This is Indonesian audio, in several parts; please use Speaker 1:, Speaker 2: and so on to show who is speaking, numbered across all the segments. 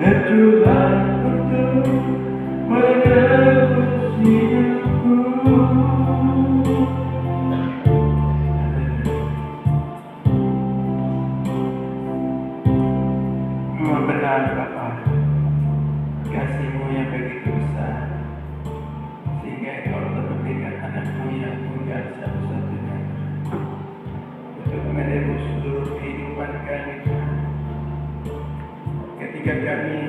Speaker 1: berjuang untuk menebus hidupku. Memang benar Bapa, kasih-Mu yang begitu besar, sehingga Engkau telah memberikan anak-Mu yang tunggal satu-satunya untuk menebus seluruh kehidupan kami Tuhan. Ketika kami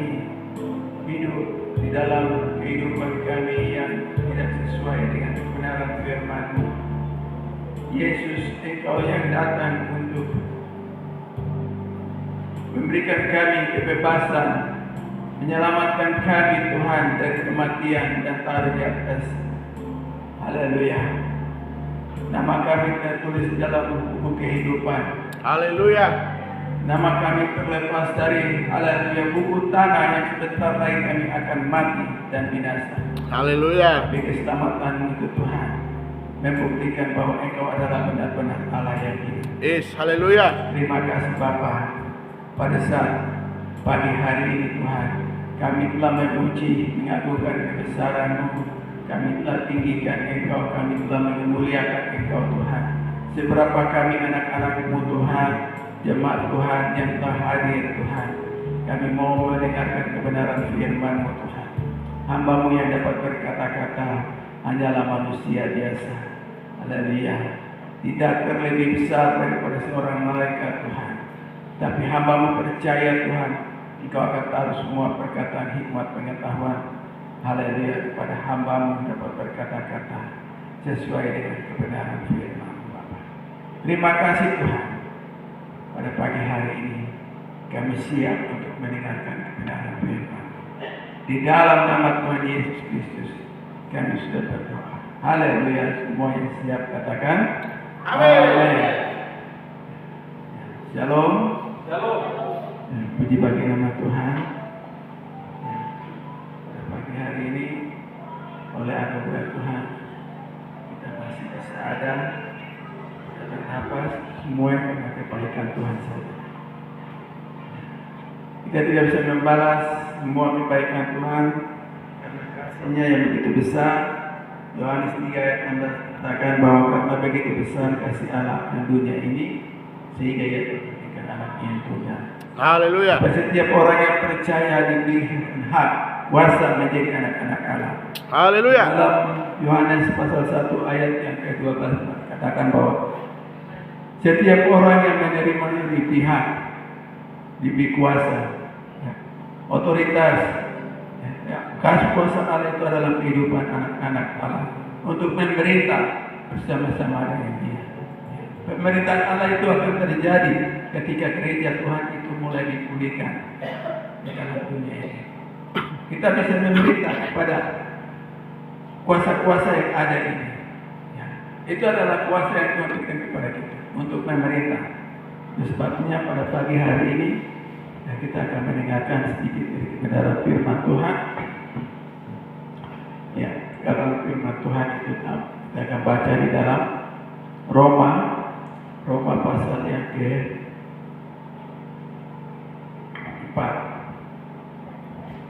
Speaker 1: hidup di dalam kehidupan kami yang tidak sesuai dengan kebenaran firman-Mu, Yesus, Engkau yang datang untuk memberikan kami kebebasan, menyelamatkan kami Tuhan dari kematian dan taruh di atas. Haleluya. Nama kami tertulis dalam buku kehidupan.
Speaker 2: Haleluya.
Speaker 1: Nama kami terlepas dari haleluya buku tanah yang sebentar lagi kami akan mati dan binasa.
Speaker 2: Haleluya.
Speaker 1: Tapi keselamatan itu Tuhan membuktikan bahwa Engkau adalah benar-benar Allah yang hidup.
Speaker 2: Haleluya.
Speaker 1: Terima kasih Bapa. Pada saat pagi hari ini Tuhan, kami telah memuji, mengagungkan kebesaran-Mu. Kami telah tinggikan Engkau, kami telah memuliakan Engkau Tuhan. Seberapa kami anak-anak-Mu Tuhan, jemaat Tuhan yang telah hadir Tuhan, kami mau mendengarkan kebenaran firman-Mu Tuhan. Hamba-Mu yang dapat berkata-kata hanyalah manusia biasa. Haleluya. Tidak terlebih besar daripada seorang malaikat Tuhan. Tapi hamba-Mu percaya Tuhan, Engkau akan taruh semua perkataan hikmat pengetahuan. Haleluya, kepada hamba-Mu dapat berkata-kata sesuai dengan kebenaran firman-Mu Bapa. Terima kasih Tuhan. Pada pagi hari ini kami siap untuk mendengarkan kebenaran firman-Mu. Di dalam nama Tuhan Yesus Kristus kami sudah berdoa. Haleluya, semua yang siap katakan amin. Shalom. Shalom. Puji bagi nama Tuhan. Pada pagi hari ini oleh anugerah Tuhan kita masih bisa ada, kita bernapas, semua karena kebaikan Tuhan saja. Kita tidak bisa membalas semua kebaikan Tuhan karena kasih-Nya yang begitu besar. Yohanes 3 ayat 16 katakan bahwa karena begitu besar kasih Allah akan dunia ini sehingga Ia memberikan anaknya yang tunggal.
Speaker 2: Haleluya.
Speaker 1: Setiap orang yang percaya diberikan hak kuasa menjadi anak-anak Allah.
Speaker 2: Haleluya.
Speaker 1: Dalam Yohanes pasal 1 ayat yang ke-12 katakan bahwa setiap orang yang menerima diberi hak, diberi kuasa, otoritas, kasih kuasa Allah itu adalah kehidupan anak-anak Allah untuk memerintah bersama-sama dengan Dia. Pemerintahan Allah itu akan terjadi ketika gereja Tuhan itu mulai dipulihkan di dalam dunia ini. Kita bisa memerintah kepada kuasa-kuasa yang ada ini. Ya, itu adalah kuasa yang Tuhan berikan kepada kita untuk memerintah. Sebabnya pada pagi hari ini ya, kita akan mendengarkan sedikit dari kebenaran firman Tuhan. Ya, kalau firman Tuhan itu kita akan baca di dalam Roma pasal yang ke-4.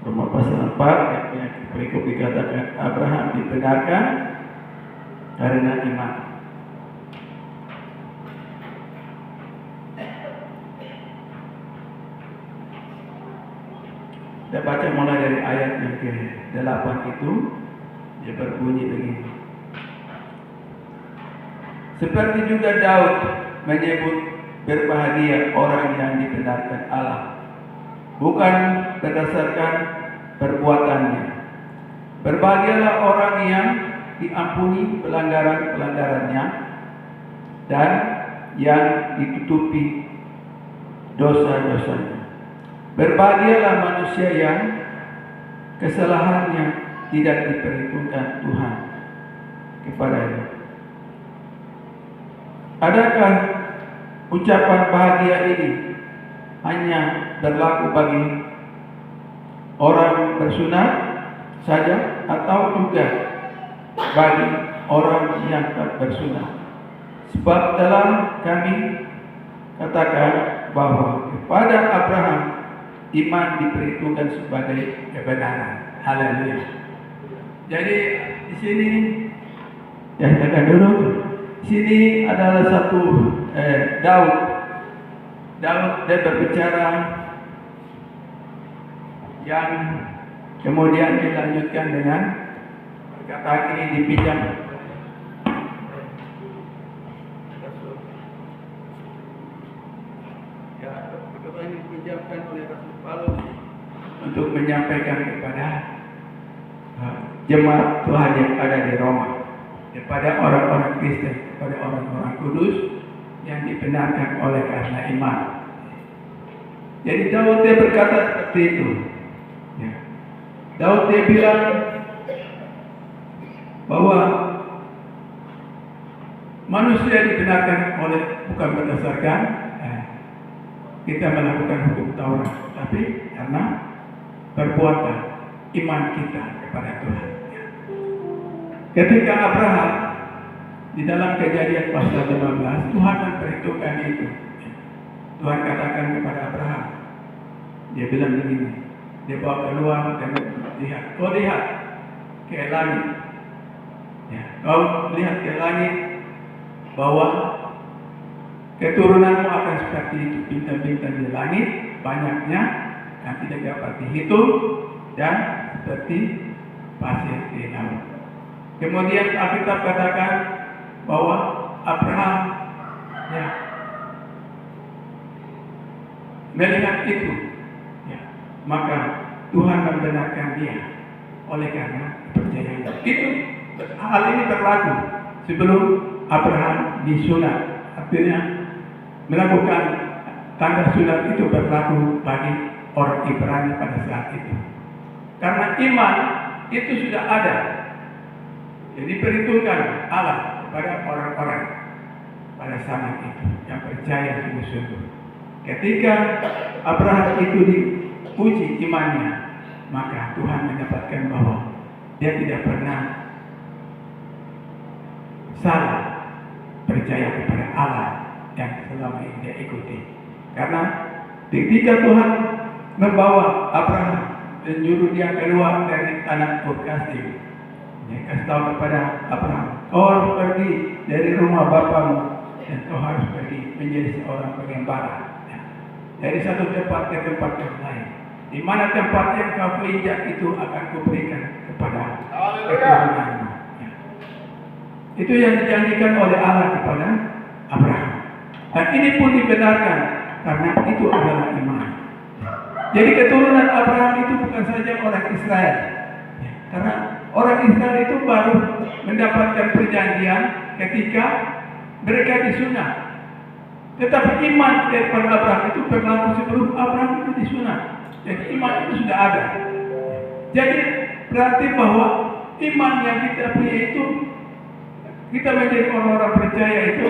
Speaker 1: Roma pasal 4 yang berikut dikatakan Abraham dibenarkan karena iman. Kita baca mulai dari ayat yang ke-8 itu, dia berbunyi begini. Seperti juga Daud menyebut berbahagia orang yang dibenarkan Allah, bukan berdasarkan perbuatannya. Berbahagialah orang yang diampuni pelanggaran-pelanggarannya dan yang ditutupi dosa-dosanya. Berbahagialah manusia yang kesalahannya tidak diperhitungkan Tuhan kepadanya. Adakah ucapan bahagia ini hanya berlaku bagi orang bersunat saja atau juga bagi orang yang tak bersunat? Sebab dalam kami katakan bahwa kepada Abraham iman diperhitungkan sebagai kebenaran. Haleluya. Jadi di sini ya tekan dulu. Sini adalah satu Daud dia berbicara yang kemudian dilanjutkan dengan perkataan ini dipinjam perkataan ini dipinjamkan oleh Rasul Paulus untuk menyampaikan kepada jemaat Tuhan yang ada di Roma, kepada orang-orang Kristen, kepada orang-orang kudus yang dibenarkan oleh karena iman. Jadi Daud dia berkata seperti itu. Ya. Daud dia bilang bahwa manusia dibenarkan bukan berdasarkan kita melakukan hukum Taurat, tapi karena perbuatan iman kita kepada Tuhan. Ya. Ketika Abraham di dalam Kejadian pasal 15, Tuhan memperhitungkan itu. Tuhan katakan kepada Abraham, dia bilang begini, dia bawa keluar dan lihat, kau lihat ke langit, ya, kau lihat ke langit bahwa keturunanmu akan seperti itu, bintang-bintang di langit banyaknya yang tidak dapat dihitung dan seperti pasir di laut. Kemudian Alkitab katakan bahwa Abraham ya melihat itu, ya, maka Tuhan membenarkan dia oleh karena percayaan. Itu hal ini berlaku sebelum Abraham disunat, artinya melakukan tanda sunat itu berlaku bagi orang Ibrani pada saat itu. Karena iman itu sudah ada, jadi diperhitungkan Allah kepada orang-orang pada saat itu yang percaya sungguh-sungguh. Ketika Abraham itu diuji imannya, maka Tuhan mendapatkan bahwa dia tidak pernah salah percaya kepada Allah yang selama ini dia ikuti. Karena ketika Tuhan membawa Abraham dan nyuruh dia keluar dari tanah Ur Kasdim, dia kasih tahu kepada Abraham, kau harus pergi dari rumah bapamu dan kau harus pergi menjadi seorang pengembara. Dari satu tempat ke tempat yang lain, di mana tempat yang kau injak itu akan kuberikan kepada keturunanmu. Ya. Itu yang dijanjikan oleh Allah kepada Abraham. Dan ini pun dibenarkan karena itu adalah iman. Jadi keturunan Abraham itu bukan saja orang Israel, ya. Karena orang Israel itu baru mendapatkan perjanjian ketika mereka disunat. Tetapi iman daripada Abraham itu berlaku sebelum Abraham itu disunat. Jadi iman itu sudah ada. Jadi berarti bahwa iman yang kita punya itu, kita menjadi orang-orang percaya itu,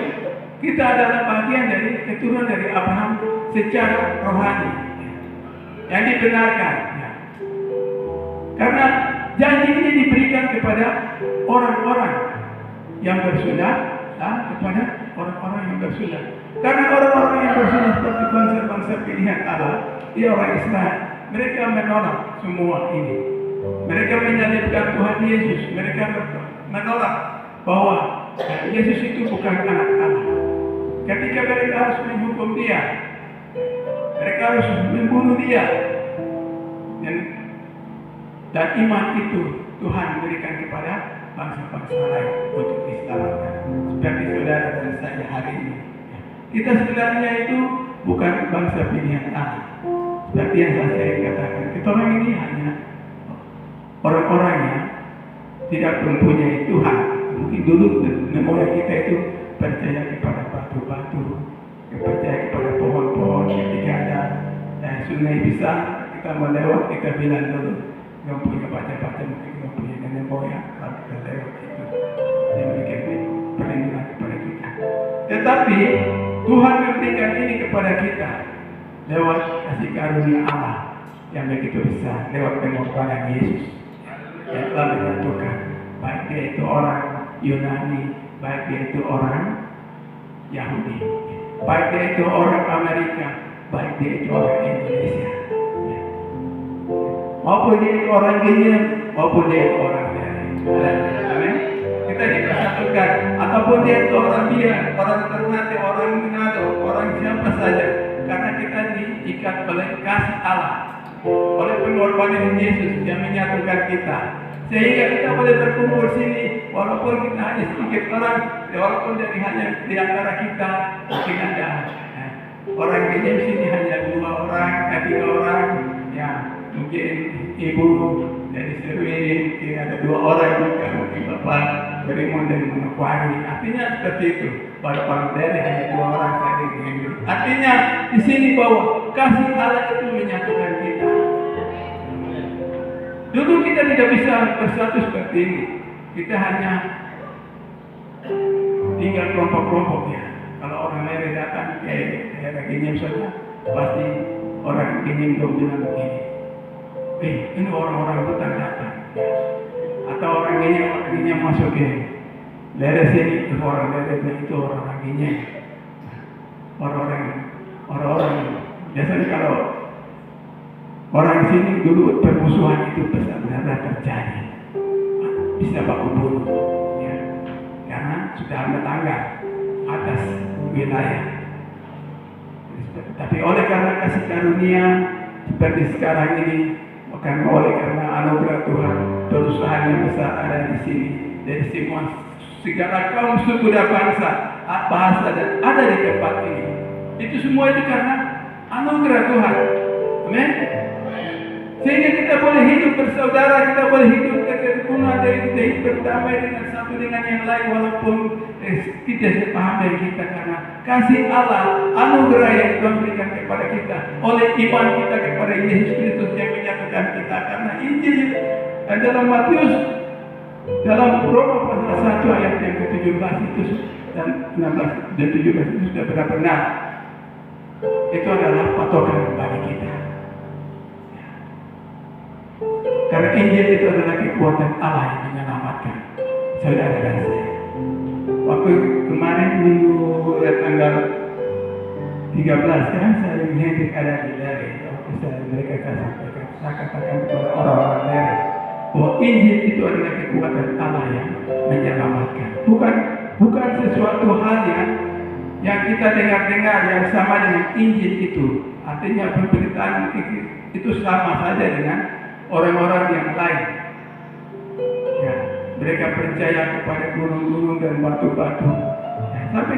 Speaker 1: kita adalah bagian dari keturunan dari Abraham secara rohani yang dibenarkan. Karena janji ini diberikan kepada orang-orang yang bersunat dan kepada orang-orang yang bersunat. Karena orang-orang yang bersunat seperti bangsa-bangsa pilihan Allah, dia orang Israel, mereka menolak semua ini. Mereka menyalibkan Tuhan Yesus. Mereka menolak bahwa Yesus itu bukan anak Allah. Ketika mereka harus menghukum dia, mereka harus membunuh dia. Dan iman itu Tuhan berikan kepada bangsa-bangsa lain untuk diselamatkan. Seperti saudara dan saya hari ini. Kita sebenarnya itu bukan bangsa pilihan Allah. Seperti yang saya katakan, kita orang ini hanya orang-orang yang tidak mempunyai Tuhan. Mungkin dulu memori kita itu percaya kepada batu-batu, percaya kepada pohon-pohon. Ketika ada sungai besar, kita mau lewat, kita bilang dulu, nggak punya baca-baca, mungkin nggak punya nenek moyang, kalau kita lewat itu, yang memberikan perlindungan kepada kita. Tetapi Tuhan memberikan ini kepada kita lewat kasih karunia Allah yang begitu besar, lewat pengorbanan Yesus yang telah menyatukan, baik dia itu orang Yunani, baik dia itu orang Yahudi, baik dia itu orang Amerika, baik dia itu orang Indonesia. maupun dia itu orang Ginyem, maupun dia itu orang Lere. Amin. Kita dipersatukan, ataupun dia itu orang Biak, orang Ternate, orang Manado, orang siapa saja, karena kita diikat oleh kasih Allah, oleh pengorbanan Yesus yang menyatukan kita. Sehingga kita boleh berkumpul sini, walaupun kita hanya sedikit orang, walaupun dari hanya di antara kita mungkin ada orang Ginyem sini hanya 2 orang, 3 orang, ya mungkin ibu dari Serwin, ada 2 orang juga, mungkin bapak Berimon dari Manokwari. Artinya seperti itu. Pada orang dari hanya 2 orang saya di. Artinya di sini bahwa kasih Allah itu menyatukan kita. Dulu kita tidak bisa bersatu seperti ini. Kita hanya tinggal kelompok-kelompok ya. Kalau orang Lere datang ke daerah Ginyem saja, pasti orang Ginyem itu bilang begini, ini orang-orang hutan datang. Atau orang Ginyem masuk ke Lere sini, orang Lere itu orang Ginyem. Orang-orang biasanya kalau orang sini dulu permusuhan itu benar-benar terjadi, bisa baku bunuh, ya, karena sudah bertangga atas wilayah. Tapi oleh karena kasih karunia seperti sekarang ini, bukan oleh karena anugerah Tuhan, perusahaan yang besar ada di sini dari semua segala kaum suku dan bangsa, bahasa dan ada di tempat ini. Itu semua itu karena anugerah Tuhan. Amin. Sehingga kita boleh hidup bersaudara, kita boleh hidup kerukunan, dari kita hidup berdamai dengan satu dengan yang lain, walaupun kita sepaham dari kita, karena kasih Allah, anugerah yang Tuhan berikan kepada kita oleh iman kita kepada Yesus Kristus yang menyatukan kita. Karena Injil dalam Matius, dalam Roma pasal 1 ayat yang ke-17 itu dan 16 dan 17 itu sudah benar-benar itu adalah patokan bagi kita. Karena Injil itu adalah kekuatan Allah yang menyelamatkan saudara dan saya. Waktu kemarin minggu tanggal 13 kan saya Hendrik ada di Lere. Mereka saya katakan kepada orang-orang Lere bahwa Injil itu adalah kekuatan Allah yang menyelamatkan. Bukan sesuatu hal yang kita dengar-dengar yang sama dengan Injil itu. Artinya pemberitaan itu sama saja dengan orang-orang yang lain. Ya, mereka percaya kepada gunung-gunung dan batu-batu. Ya, sampai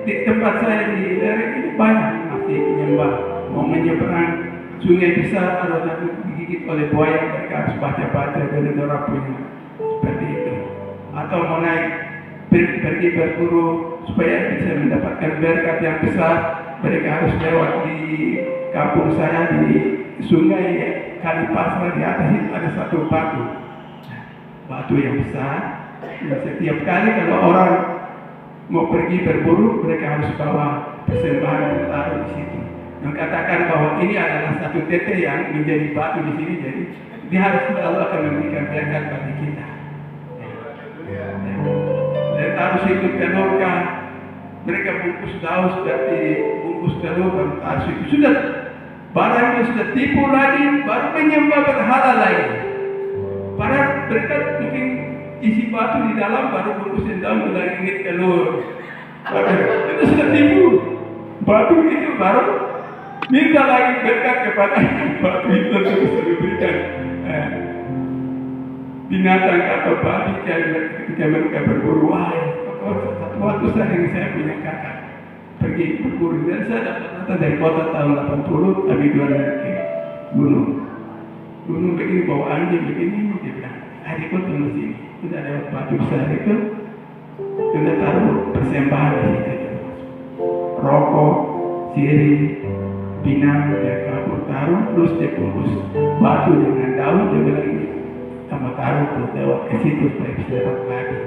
Speaker 1: di tempat saya di Lere ini banyak masih menyembah, mau menyeberang sungai besar atau digigit oleh buaya, mereka harus baca-baca dari dorapunya seperti itu. Atau mau naik pergi berburu supaya bisa mendapatkan berkat yang besar, mereka harus lewat di kampung saya di sungai Kalipasar, di atas itu ada satu batu yang besar. Dan setiap kali kalau orang mau pergi berburu, mereka harus bawa persembahan dan taruh di situ. Dan katakan bahwa ini adalah satu tete yang menjadi batu di sini, jadi dia harus selalu akan memberikan berkat bagi kita. Dan taruh situ telurkan, mereka bungkus daun seperti bungkus telur dan taruh situ. Sudah barangnya sudah tipu lagi, baru menyembah berhala lagi. Padahal mereka mungkin isi batu di dalam, baru bungkusin daun lagi ingin telur. Itu sudah tipu. Batu itu baru minta lagi berkat kepada batu itu terus diberikan binatang atau babi ketika mereka berburu. Waktu saya punya kakak pergi berburu dan saya dapat dari kota tahun 80, tapi dua ke gunung begini bawa anjing begini, dia bilang adikku tunggu sini, sudah lewat batu besar itu, sudah taruh persembahan di situ, rokok, sirih, pinang, dia kabur taruh, terus dia bungkus batu dengan daun, dia bilang ini sama taruh terus lewat ke situ supaya bisa dapat lagi.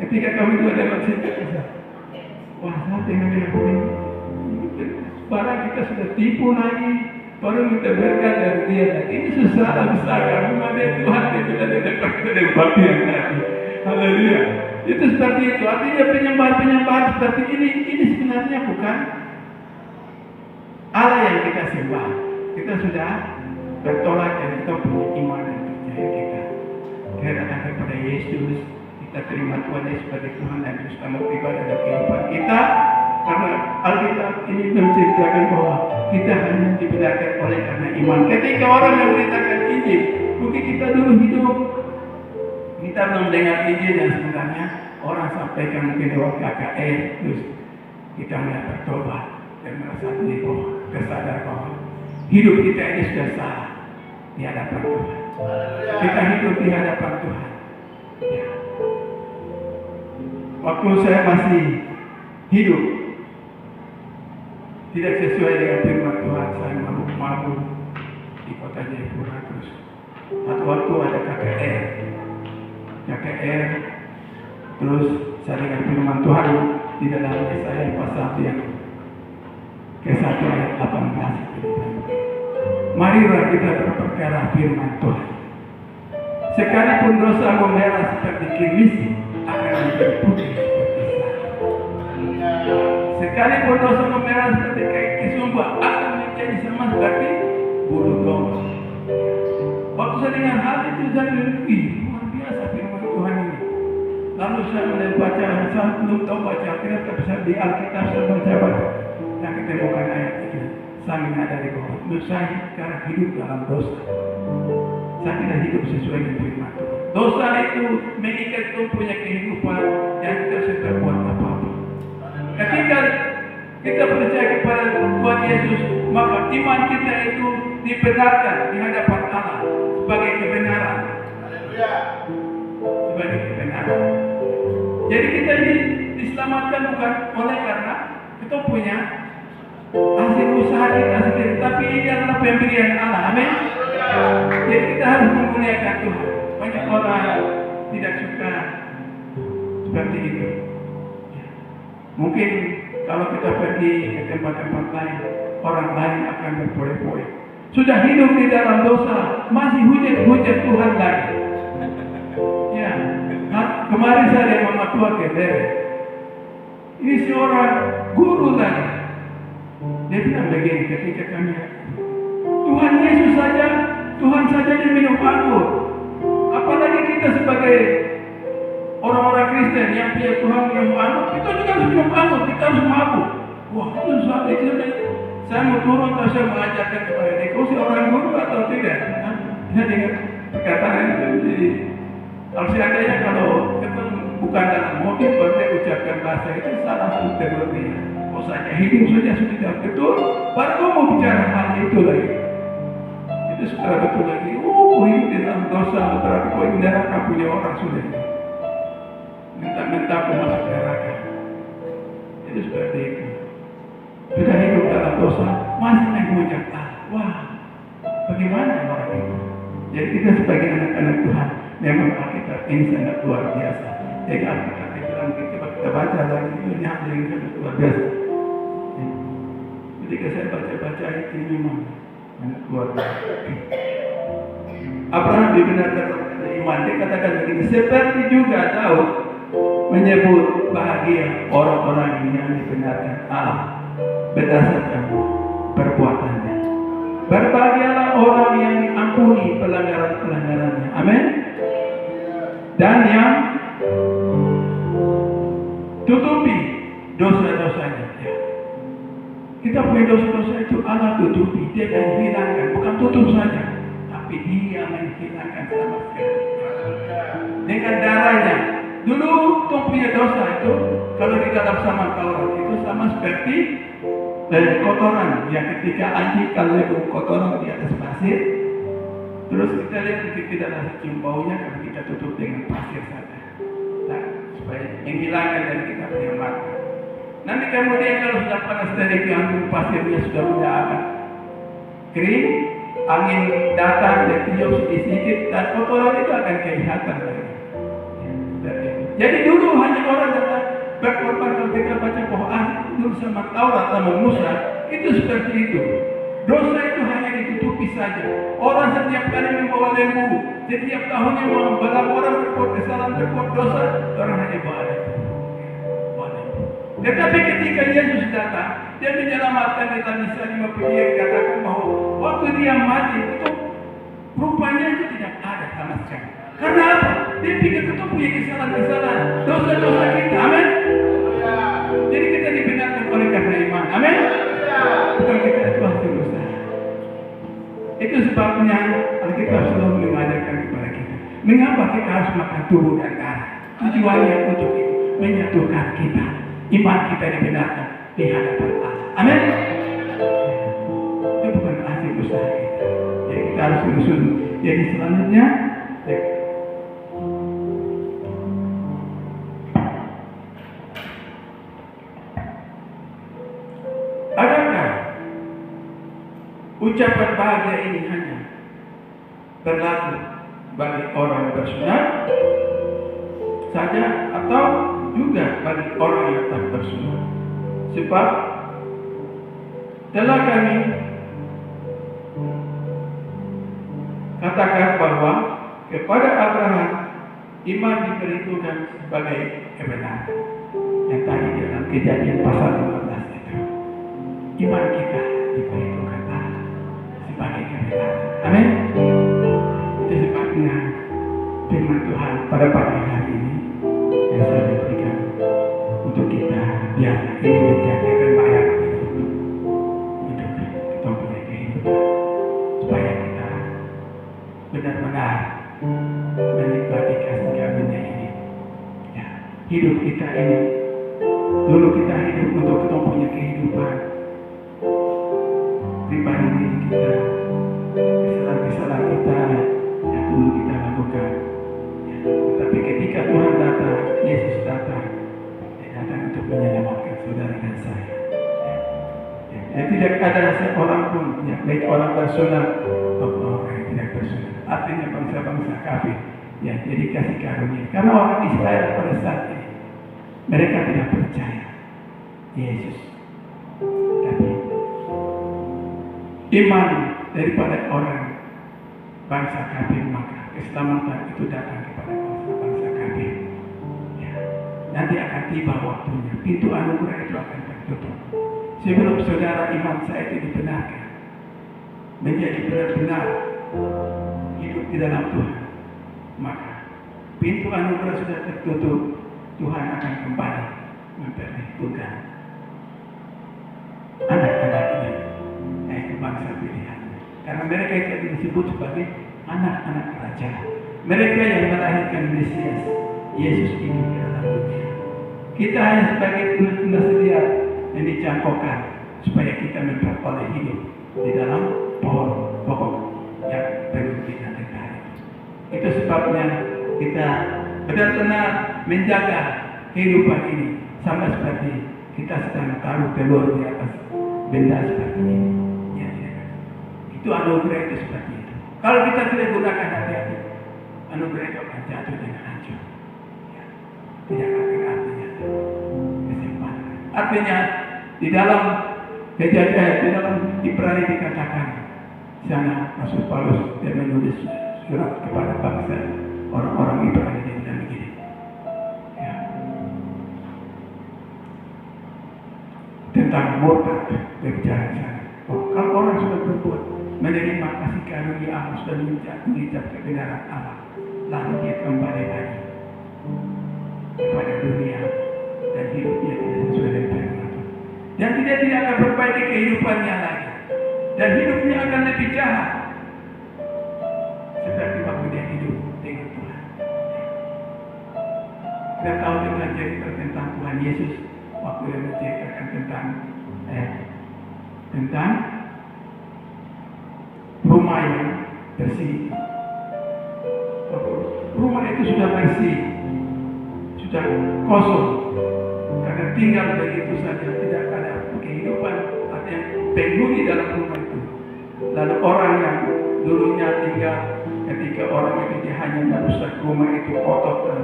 Speaker 1: Ketika kami juga dapat situ, wah, saya dengan ini, barang kita sudah tipu lagi, baru minta berkat dari dia. Ini susah besar, karena ada Tuhan yang tidak ada berkat dari batu yang tadi. Haleluya. Itu seperti itu. Artinya penyembahan seperti ini sebenarnya bukan Allah yang kita sembah. Kita sudah bertolak dari kita punya iman dan percaya kita. Kita datang kepada Yesus, kita terima Tuhan Yesus sebagai Tuhan dan Juru Selamat pribadi dalam kehidupan kita. Karena Alkitab ini menceritakan bahwa kita hanya dibenarkan oleh karena iman. Ketika orang yang memberitakan Injil, mungkin kita dulu hidup, kita belum dengar Injil dan sebenarnya orang sampaikan mungkin lewat KKR, terus kita mulai bertobat dan merasa diri bahwa kesadar bahwa hidup kita ini sudah salah di hadapan Tuhan. Kita hidup di hadapan Tuhan. Ya. Waktu saya masih hidup tidak sesuai dengan firman Tuhan, saya mabuk-mabuk di kota Jayapura. Terus satu waktu ada KKR, terus saya dengar firman Tuhan di dalam Yesaya pasal yang ke-1 ayat 18. Marilah kita berperkara firman Tuhan. Sekalipun dosa memerah seperti kirmis, akan menjadi putih seperti salju. Sekalipun dosa memerah seperti kain kesumba, akan menjadi sama seperti bulu domba. Waktu saya dengar hal itu, saya berpikir, luar biasa firman Tuhan ini. Lalu saya mulai baca, saya belum tahu baca Alkitab, tapi saya di Alkitab saya baca. Saya ketemukan ayat itu. Saya menyadari bahwa saya sekarang hidup dalam dosa. Saya tidak hidup sesuai dengan firman Tuhan. Dosa itu mengikat kita punya kehidupan yang kita bisa berbuat apa-apa. Ketika kita percaya kepada Tuhan Yesus, maka iman kita itu dibenarkan di hadapan Allah sebagai kebenaran. Sebagai kebenaran. Jadi kita ini diselamatkan bukan oleh karena kita punya hasil usaha kita sendiri, tapi ini adalah pemberian Allah. Amin. Jadi kita harus memuliakan Tuhan. Banyak orang tidak suka seperti itu. Mungkin kalau kita pergi ke tempat-tempat lain, orang lain akan berpoe-poe. Sudah hidup di dalam dosa, masih hujat Tuhan lagi. Ya, kemarin saya dengan mama tua ke Dere. Ini seorang guru lagi. Dia bilang begini ketika kami, Tuhan Yesus saja, Tuhan saja yang minum anggur. Apalagi kita sebagai orang-orang Kristen yang punya Tuhan minum anggur, kita juga harus minum anggur, kita harus mabuk. Wah, itu saat itu saya mau turun atau saya mengajarkan kepada dia, kau seorang guru atau tidak? Saya dengar perkataan itu. Jadi, kalau seandainya kalau kita bukan dalam mobil, baru dia ucapkan bahasa itu salah satu berlebihan. Kau saja hidup saja sudah betul, baru kau mau bicara hal itu lagi. Itu sudah betul lagi. Oh, hidup di dalam dosa, berarti kau ini neraka punya orang sudah. Minta aku masuk neraka. Itu seperti itu. Sudah hidup dalam dosa, masih menghujat Allah. Wah, bagaimana orang itu? Jadi kita sebagai anak-anak Tuhan, memang Alkitab ini sangat luar biasa. Jadi Alkitab itu kita baca lagi, ini hal yang sangat luar biasa. Ketika saya baca itu memang sangat luar biasa. Abraham dibenarkan oleh iman. Dia katakan begini, seperti juga Daud menyebut bahagia orang-orang yang dibenarkan Allah berdasarkan perbuatannya. Berbahagialah orang yang diampuni pelanggaran-pelanggarannya. Amin. Dan yang tutupi dosa-dosanya. Ya. Kita punya dosa-dosa itu Allah tutupi. Dia akan hilangkan. Bukan tutup saja, tapi Dia menghilangkan sama sekali. Dengan darahnya. Dulu tuh punya dosa itu, kalau di dalam Zaman Taurat itu sama seperti kotoran. Ya, ketika anjing kalau kotoran di atas pasir, terus kita lihat tidak ada cium baunya, kalau kita tutup dengan pasir saja, nah, supaya menghilangkan dari kita punya mata. Nanti kemudian kalau sudah panas dari ganggu pasirnya sudah mulai agak kering, angin datang dan tiup sedikit dan kotoran itu akan kelihatan lagi. Jadi dulu hanya orang datang berkorban. Kalau kita baca bahwa dulu sama Taurat sama Musa itu seperti itu. Dosa itu hanya ditutupi saja. Orang setiap kali membawa lembu, setiap tahunnya membawa orang berbuat kesalahan, berbuat dosa, orang hanya bawa lembu. Tetapi ketika Yesus datang, dia menyelamatkan. Dalam Yesaya 50 dia dikatakan bahwa waktu dia mati itu sama sekali. Karena apa? Dia pikir kita punya kesalahan-kesalahan, dosa-dosa kita. Amin. Jadi kita dibenarkan oleh karena iman. Amin. Bukan kita itu hasil dosa. Itu sebabnya Alkitab selalu mengajarkan kepada kita. Mengapa kita harus makan tubuh dan darah? Tujuannya untuk itu, menyatukan kita. Iman kita dibenarkan di hadapan Allah. Amin. Itu bukan hasil usaha kita. Jadi kita harus usul. Jadi selanjutnya, adakah ucapan bahagia ini hanya berlaku bagi orang bersunat saja atau juga bagi orang yang tak bersunat? Sebab telah kami katakan bahwa kepada Abraham iman diperhitungkan sebagai kebenaran. Yang tadi dalam Kejadian pasal 15 itu, iman kita diperhitungkan sebagai kebenaran. Amin. Itu sebabnya firman Tuhan pada pagi hari ini yang saya berikan untuk kita, biar ini menjadi remaja hidup kita punya kehidupan, supaya kita benar-benar menikmati kasih karunia ini. Ya, hidup kita ini, dulu kita hidup untuk kita punya kehidupan pribadi diri kita, kesalahan-kesalahan kita yang dulu kita lakukan. Ya, tetapi ketika Tuhan datang, Yesus datang, Dia datang untuk menyelamatkan saudara dan saya. Ya, tidak ada seorang pun, ya, baik orang bersunat maupun orang yang tidak bersunat. Artinya bangsa-bangsa kafir, ya, jadi kasih karunia. Karena orang Israel pada saat ini, mereka tidak percaya Yesus. Tapi iman daripada orang bangsa kafir, maka keselamatan itu datang kepada bangsa kafir. Ya, nanti akan tiba waktunya, pintu anugerah itu akan tertutup. Sebelum saudara iman saya itu dibenarkan, menjadi benar-benar hidup di dalam Tuhan, maka pintu anugerah sudah tertutup. Tuhan akan kembali memperhitungkan anak-anaknya, yaitu bangsa pilihannya. Karena mereka itu disebut sebagai anak-anak raja. Mereka yang melahirkan Mesias, Yesus hidup di dalam dunia. Kita hanya sebagai tunas liar yang dicangkokkan supaya kita memperoleh hidup di dalam pohon pokok yang perlu kita tegakkan. Itu sebabnya kita benar-benar menjaga kehidupan ini, sama seperti kita sedang taruh telur di atas benda seperti ini. Ya, itu anugerah itu seperti itu. Kalau kita tidak gunakan hati-hati, anugerah itu akan jatuh dengan hancur. Ya, tidak akan artinya kesempatan. Artinya di dalam Kejadian, di dalam Ibrani dikatakan, sana Rasul Paulus dia menulis surat kepada bangsa orang-orang Ibrani, dia bilang begini. Ya. Tentang murtad, dia bicara sana. Oh, kalau orang sudah berbuat menerima kasih karunia Allah, sudah mengucap kebenaran Allah, lalu dia kembali lagi kepada dunia dan hidupnya tidak sesuai dengan firman Tuhan. Dan dia tidak akan perbaiki kehidupannya lagi, dan hidupnya akan lebih jahat seperti waktu dia hidup dengan Tuhan. Kita tahu dengan cerita tentang Tuhan Yesus waktu dia menceritakan tentang rumah yang bersih. Waktu rumah itu sudah bersih, sudah kosong, karena tinggal begitu saja, tidak ada kehidupan, artinya penghuni dalam rumah itu. Lalu orang yang dulunya tinggal, ketika orang itu dia hanya merusak rumah itu kotor dan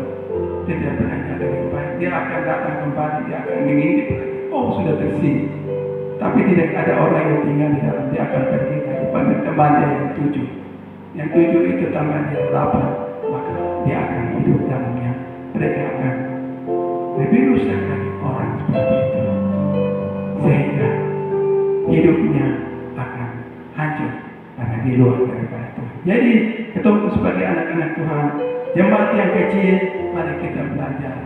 Speaker 1: tidak pernah ada yang baik, dia akan datang kembali, dia akan mengintip lagi. Oh, sudah bersih, tapi tidak ada orang yang tinggal di dalam. Dia akan pergi lagi pada temannya yang 7. Yang 7 itu tambahnya 8, maka dia akan hidup dalamnya. Mereka akan lebih rusak dari orang seperti itu, sehingga hidupnya akan hancur karena di luar daripada Tuhan. Jadi ketemu sebagai anak-anak Tuhan, jemaat yang kecil, mari kita belajar.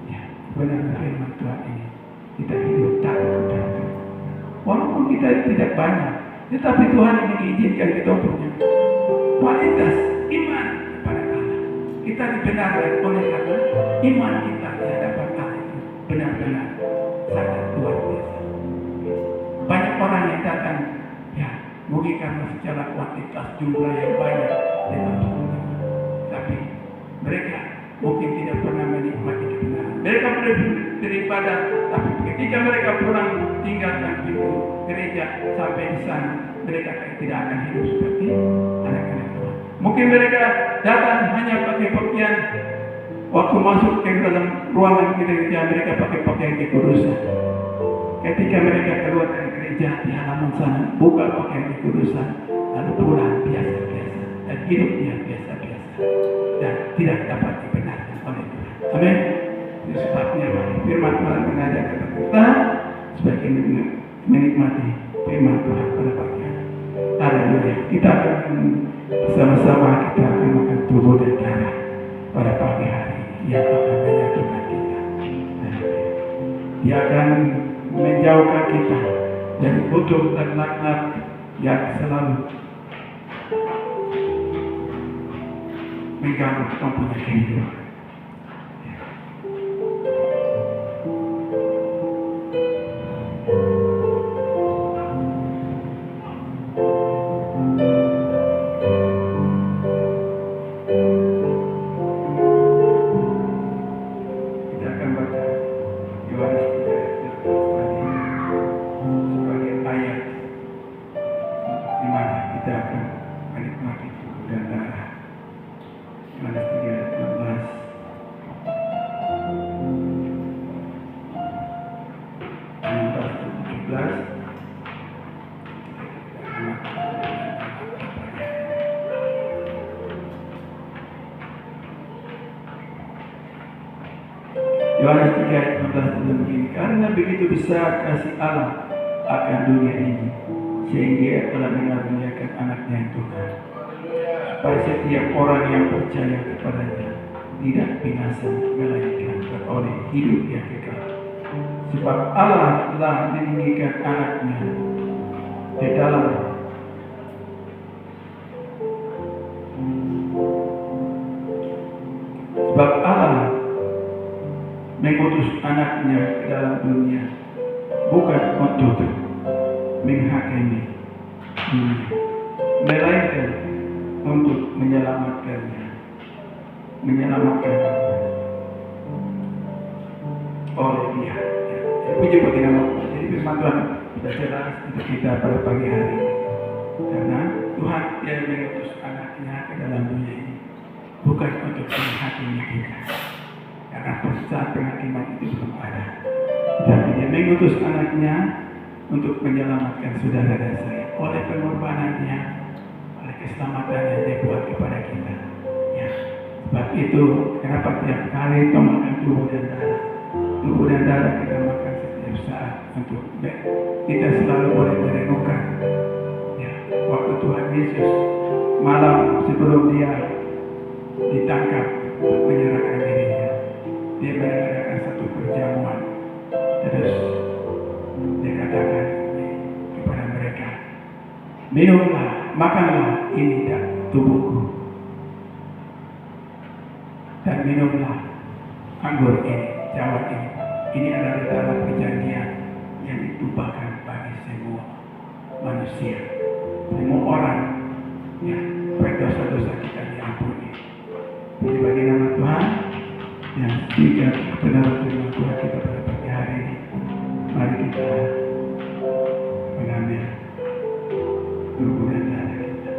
Speaker 1: Ya, benar firman Tuhan ini. Kita hidup takut kepada Tuhan. Walaupun kita tidak banyak, tetapi Tuhan ini mengizinkan kita punya kualitas iman kepada Allah. Kita dibenarkan oleh karena iman kita di hadapan Allah itu benar-benar sangat luar biasa. Banyak orang yang datang, ya mungkin karena secara kuantitas jumlah yang banyak, tapi mereka mungkin tidak pernah menikmati kebenaran. Mereka beribadah, tapi ketika mereka pulang tinggalkan pintu gereja sampai di sana, mereka tidak akan hidup seperti anak-anak Tuhan. Mungkin mereka datang hanya pakai pakaian, waktu masuk ke dalam ruangan gereja mereka pakai pakaian kekudusan. Ketika mereka keluar dari gereja di halaman sana, buka pakaian kekudusan, lalu pulang biasa-biasa dan hidupnya biasa-biasa dan tidak dapat dibenarkan oleh Tuhan. Amin. Itu sebabnya firman Tuhan mengajak kepada kita sebagai menikmati firman Tuhan pada pagi hari. Haleluya. Kita akan bersama-sama kita akan makan tubuh dan darah pada pagi hari yang akan menyatukan kita. Dia akan menjauhkan kita dari kutuk dan laknat yang selalu mengganggu mempunyai kehidupan. Yohanes 3 ayat 15 begini, karena begitu besar kasih Allah akan dunia ini, sehingga Dia telah mengaruniakan anaknya yang tunggal, supaya setiap orang yang percaya kepadanya tidak binasa, melainkan beroleh hidup yang kekal. Sebab Allah telah meninggikan anaknya di dalam mengutus anaknya ke dalam dunia bukan untuk menghakimi dunia, melainkan untuk menyelamatkan oleh Dia. Puji bagi nama Tuhan. Jadi firman Tuhan sudah jelas untuk kita pada pagi hari, karena Tuhan yang mengutus anaknya ke dalam dunia ini bukan untuk menghakimi kita, karena saat penghakiman itu belum ada. Tapi Dia mengutus anaknya untuk menyelamatkan saudara dan saya oleh pengorbanannya, oleh keselamatan yang Dia buat kepada kita. Ya, sebab itu kenapa tiap kali kita makan tubuh dan darah kita makan setiap saat untuk kita selalu boleh merenungkan. Ya, waktu Tuhan Yesus malam sebelum Dia ditangkap untuk menyerahkan dirinya, Dia mengadakan satu perjamuan. Terus Dia katakan kepada mereka, minumlah, makanlah, ini tubuhku, dan minumlah anggur ini, cawan ini. Ini adalah dalam perjanjian yang ditumpahkan bagi semua manusia, semua orang, ya, supaya dosa-dosa kita diampuni. Jadi bagi nama Tuhan, yang tiga kebenaran firman Tuhan kita pada pagi hari ini, mari kita mengambil tubuh dan darah kita.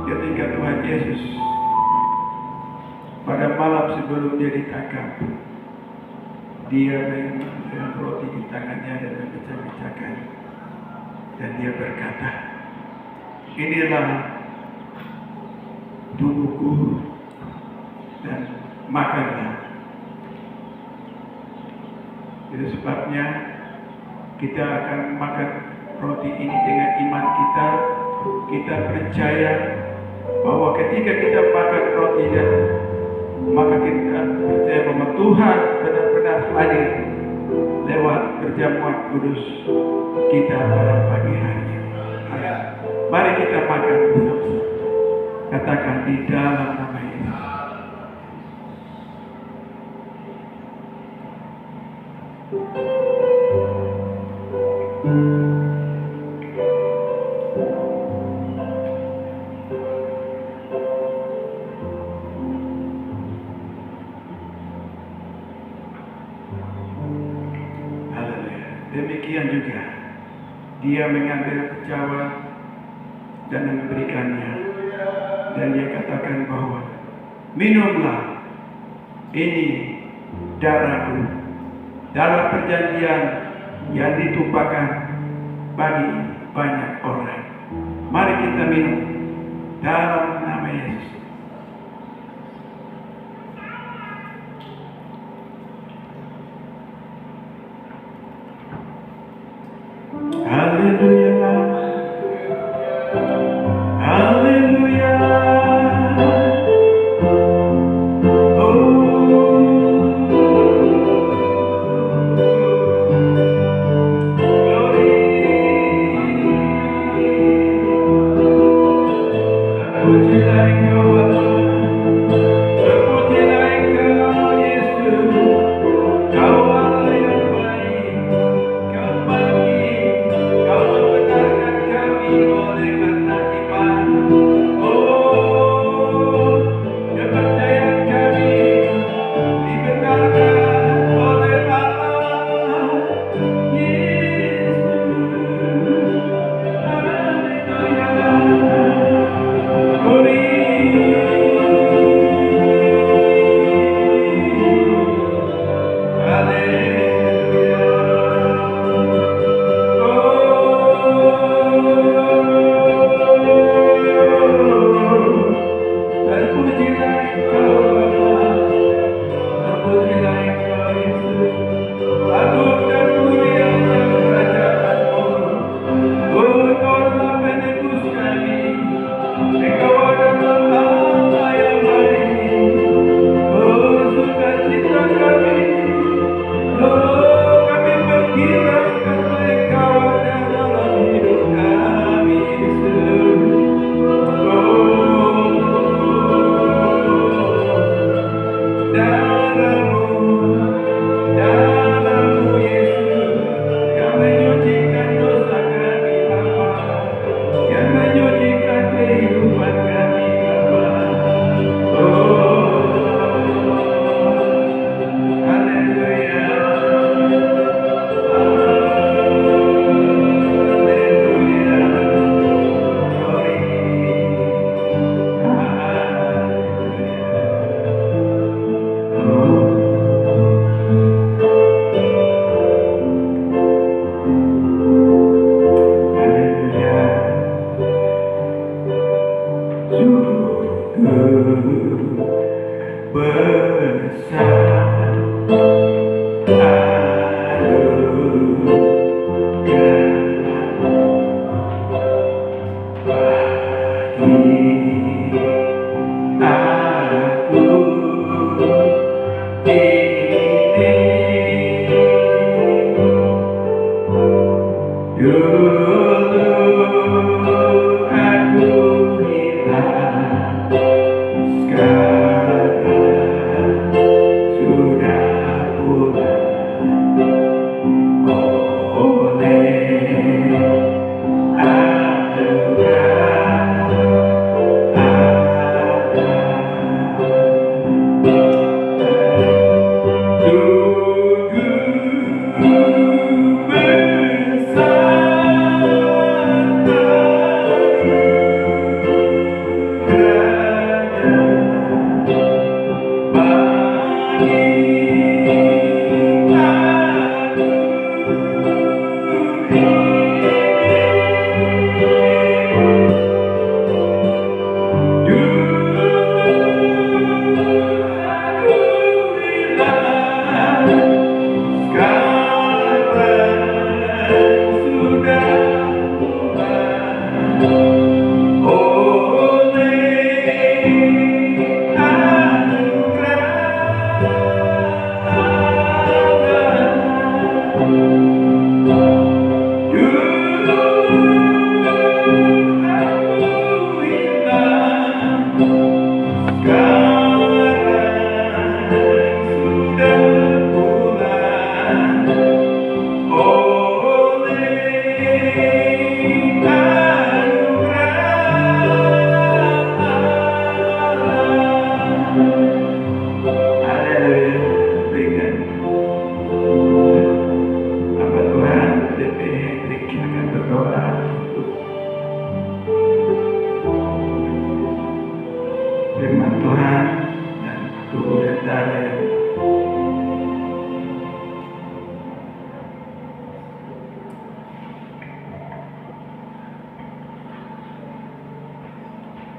Speaker 1: Ketika Tuhan Yesus pada malam sebelum dia ditangkap, dia dengan roti di tangannya dan memecah-mecahkan, dan dia berkata, inilah tubuhku, dan makanlah. Itu sebabnya kita akan makan roti ini dengan iman kita. Kita percaya bahwa ketika kita makan roti dan maka kita percaya bahwa Tuhan benar-benar hadir lewat perjamuan kudus kita pada pagi hari ini. Mari kita makan bersama-sama. Katakan di dalam nama Yesus. Demikian juga dia mengambil cawan dan memberikannya, dan dia katakan bahwa minumlah, ini darahku, darah perjanjian yang ditumpahkan bagi banyak orang. Mari kita minum dalam nama Yesus. Haleluya, haleluya. Terpujilah Engkau Allah, terpujilah Engkau Yesus. Kau Allah yang baik, Kau pagi, Kau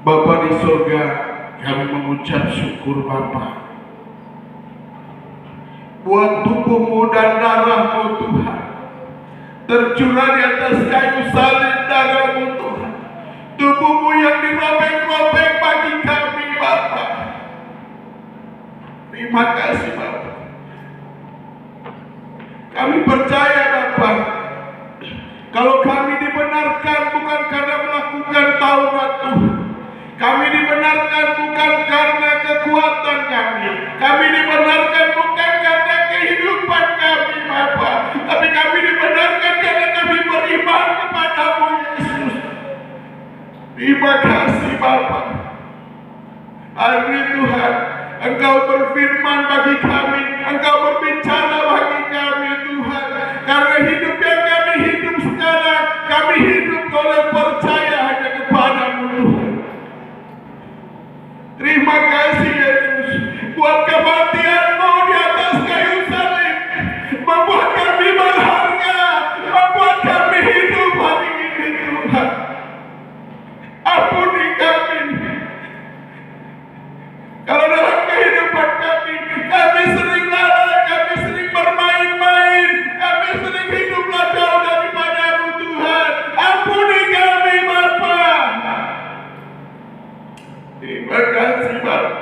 Speaker 3: Bapa di surga, kami mengucap syukur Bapa buat tubuhmu dan darahmu Tuhan, tercurah di atas kayu salib darahmu Tuhan, tubuhmu yang dirobek-robek bagi kami Bapa. Terima kasih Bapa. Kami percaya Bapa, kalau kami dibenarkan bukan karena melakukan taurat Tuhan, kami dibenarkan bukan karena kekuatan kami. Kami dibenarkan bukan karena kehidupan kami, Bapa. Tapi kami dibenarkan karena kami beriman kepadamu, Yesus. Terima kasih, Bapa. Hari ini Tuhan, Engkau berfirman bagi kami. Engkau berbicara bagi kami, Tuhan. Karena hidup yang kami hidup sekarang, kami hidup oleh percaya hanya kepadamu, Tuhan. Terima kasih Yesus buat kematian-Mu di atas kayu salib, membuat kami berharga, membuat kami hidup hari ini Tuhan. Ampuni kami kalau dalam kehidupan kami sering lalai, kami sering bermain-main, kami sering hiduplah jauh daripada-Mu Tuhan. Ampuni kami Bapa. Terima kasih Bapak.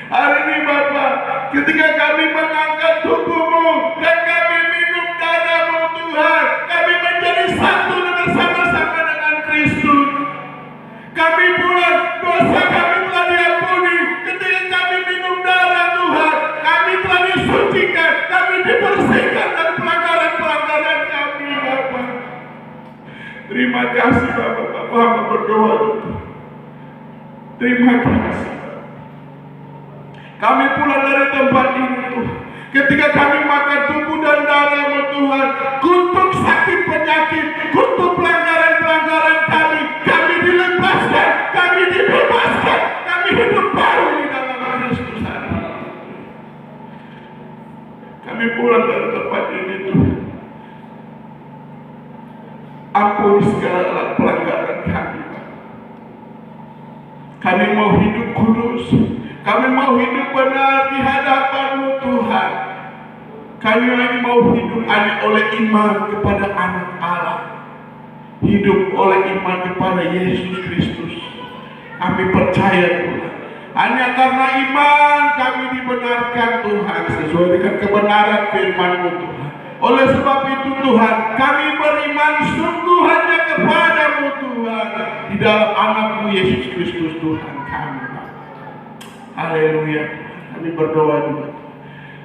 Speaker 3: Hari ini Bapak, ketika kami mengangkat tubuh-Mu dan kami minum darah-Mu Tuhan, kami menjadi satu bersama-sama dengan Kristus. Kami pula dosa kami telah diampuni. Ketika kami minum darah Tuhan, kami telah disucikan, kami dibersihkan dari pelanggaran-pelanggaran kami Bapak. Terima kasih Bapak. Bapak berdoa. Terima kasih. Kami pulang dari tempat ini Tuhan. Ketika kami makan tubuh dan darah-Mu Tuhan, kutuk sakit penyakit, kutuk pelanggaran-pelanggaran kami, kami dilepaskan, kami dibebaskan, kami hidup baru di dalam Kristus hari ini. Kami pulang dari tempat ini Tuhan. Ampuni segala pelanggaran kami. Kami mau hidup kudus. Kami mau hidup benar di hadapan-Mu Tuhan. Kami lagi mau hidup hanya oleh iman kepada Anak Allah. Hidup oleh iman kepada Yesus Kristus. Kami percaya Tuhan. Hanya karena iman kami dibenarkan Tuhan sesuai dengan kebenaran firman-Mu Tuhan. Oleh sebab itu Tuhan, kami beriman sungguh hanya kepada-Mu Tuhan. Di dalam Anak-Mu Yesus Kristus Tuhan kami. Haleluya. Kami berdoa juga.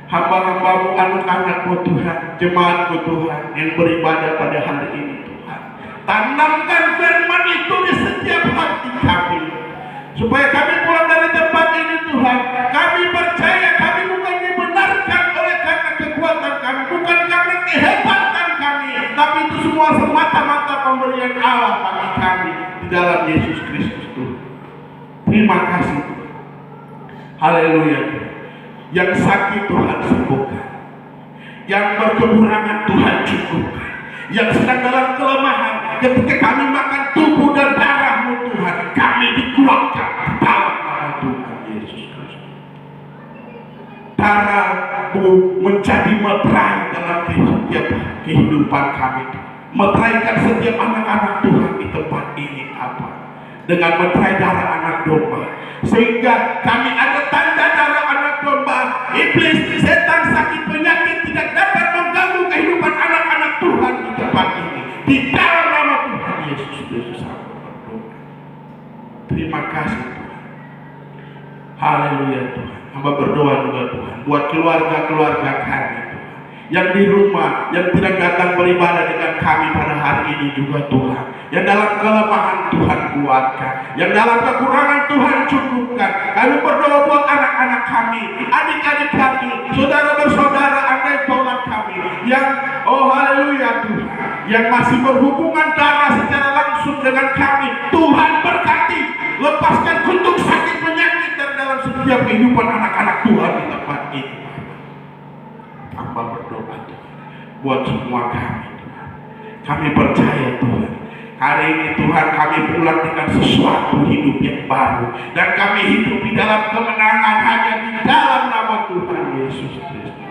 Speaker 3: Hamba-hamba-Mu, anak-anak-Mu Tuhan, jemaat-Mu Tuhan yang beribadah pada hari ini Tuhan. Tanamkan firman itu di setiap hati kami. Supaya kami pulang dari tempat ini Tuhan, kami percaya kami bukan dibenarkan oleh karena kekuatan kami, bukan karena kehebatan kami, tapi itu semua semata-mata pemberian Allah bagi kami di dalam Yesus Kristus Tuhan. Terima kasih Tuhan. Haleluya. Yang sakit Tuhan sembuhkan, yang berkekurangan Tuhan cukupkan, yang sedang dalam kelemahan ketika kami makan tubuh dan darah-Mu Tuhan, kami dikuatkan di dalam nama Tuhan Yesus Kristus. Darah-Mu menjadi meterai dalam setiap kehidupan kami, meteraikan setiap anak-anak Tuhan di tempat ini apa? Dengan meterai darah anak domba, sehingga kami ada tanda darah anak domba. Iblis, setan, sakit, penyakit tidak dapat mengganggu kehidupan anak-anak Tuhan di tempat ini. Di dalam nama Tuhan Yesus Kristus aku berdoa. Terima kasih Tuhan. Haleluya Tuhan. Hamba berdoa juga Tuhan buat keluarga-keluarga kami Tuhan, yang di rumah, yang tidak datang beribadah dengan kami pada hari ini juga Tuhan. Yang dalam kelemahan Tuhan kuatkan, yang dalam kekurangan Tuhan cukupkan. Kami berdoa buat anak-anak kami, adik-adik kami, saudara bersaudara, andai tolak kami, yang haleluya Tuhan, yang masih berhubungan darah secara langsung dengan kami. Tuhan berkati, lepaskan kutuk sakit penyakit dari dalam setiap kehidupan anak-anak Tuhan di tempat ini. Hamba berdoa Tuhan buat semua kami Tuhan. Kami percaya Tuhan, hari ini Tuhan kami pulang dengan sesuatu hidup yang baru, dan kami hidup di dalam kemenangan hanya di dalam nama Tuhan Yesus Kristus.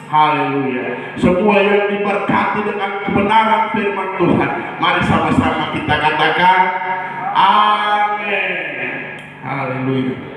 Speaker 3: Haleluya. Semua yang diberkati dengan kebenaran firman Tuhan, mari sama-sama kita katakan amin. Haleluya.